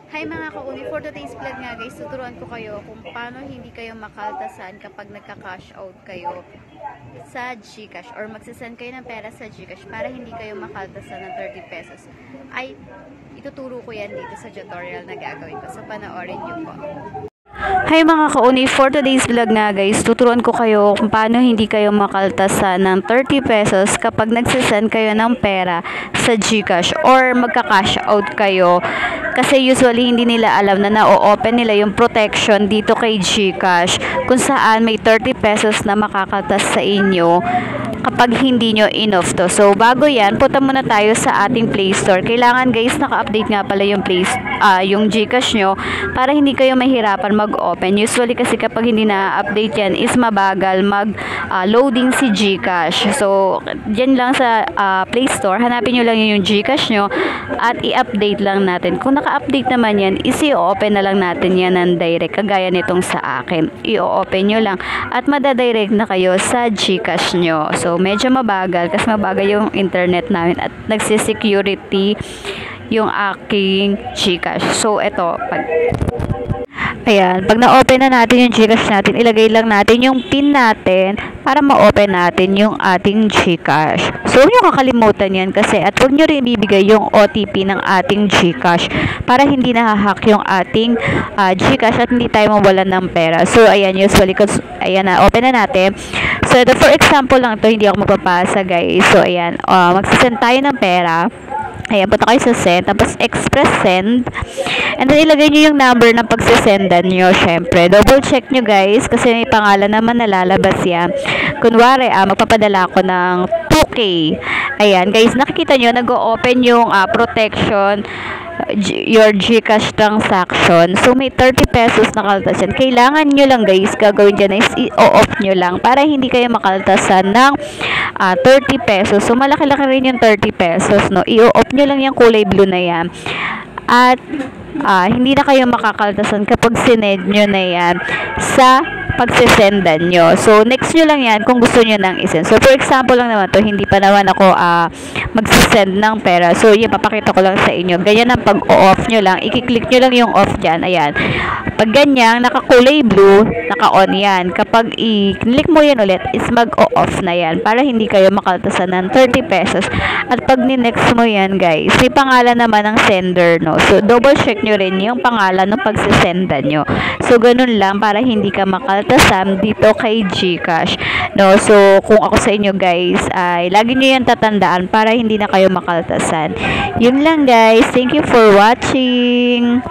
Hi mga kauni, for today's vlog nga guys, tuturuan ko kayo kung paano hindi kayo makaltasan kapag nagka-cash out kayo sa GCash or magsasend kayo ng pera sa GCash para hindi kayo makaltasan ng 30 pesos. Ay, ituturo ko yan dito sa tutorial na gagawin ko. So, panoorin nyo po. Hi mga kauni, for today's vlog nga guys, tuturuan ko kayo kung paano hindi kayo makaltasan ng 30 pesos kapag nagsasend kayo ng pera sa GCash or magka-cash out kayo. Kasi usually hindi nila alam na na-open nila yung protection dito kay GCash kung saan may 30 pesos na makakaltas sa inyo kapag hindi nyo in-off to. So, bago yan, punta muna tayo sa ating Play Store. Kailangan guys, naka-update nga pala yung GCash nyo para hindi kayo mahirapan mag-open. Usually kasi kapag hindi na-update yan, is mabagal mag-loading si GCash. So, dyan lang sa Play Store, hanapin nyo lang yung GCash nyo at i-update lang natin. Kung naka-update naman yan, is i-open na lang natin yan ng direct. Kagaya nitong sa akin. I-open nyo lang at madadirect na kayo sa GCash nyo. So, medyo mabagal kasi mabagal yung internet namin at nagsisecurity yung aking GCash. So, ito, pag na-open na natin yung GCash natin, ilagay lang natin yung PIN natin para ma-open natin yung ating GCash. So, huwag nyo kakalimutan yan kasi at huwag nyo rin ibibigay yung OTP ng ating GCash para hindi nahahack yung ating GCash at hindi tayo mawalan ng pera. So, ayan, usually, ayan na, open na natin. So, ito, for example lang to, hindi ako magpapasa, guys. So, ayan, magsasend tayo ng pera. Ayan, punta kayo sa send, tapos express send. And then, ilagay nyo yung number ng pagsisendan nyo, syempre. Double check nyo, guys, kasi may pangalan naman na lalabas yan. Kunwari, magpapadala ako ng 2K. Ayan, guys, nakikita nyo, nag-o-open yung protection your GCash transaction. So, may 30 pesos na kaltasan. Kailangan nyo lang, guys, gagawin dyan is i-off nyo lang para hindi kayo makaltasan ng 30 pesos. So, malaki-laki rin yung 30 pesos, no? I-off nyo lang yung kulay blue na yan. At, hindi na kayo makakaltasan kapag sinend nyo na yan sa pagsisendan nyo. So, next nyo lang yan kung gusto nyo nang isend. So, for example lang naman to, hindi pa naman ako magsisend ng pera. So, yun, papakita ko lang sa inyo. Ganyan ang pag-off nyo lang. I-click nyo lang yung off dyan. Ayan. Pag ganyan, naka-kulay blue, naka-on yan. Kapag i-click mo yan ulit, is mag-off na yan para hindi kayo makaltasan ng 30 pesos. At pag ni-next mo yan, guys, may pangalan naman ng sender, no? So, double check nyo rin yung pangalan ng pagsisendan nyo. So, ganun lang para hindi ka makaltasan dito kay GCash, no? So, kung ako sa inyo, guys, ay lagi nyo yan tatandaan para hindi na kayo makaltasan. Yun lang, guys. Thank you for watching.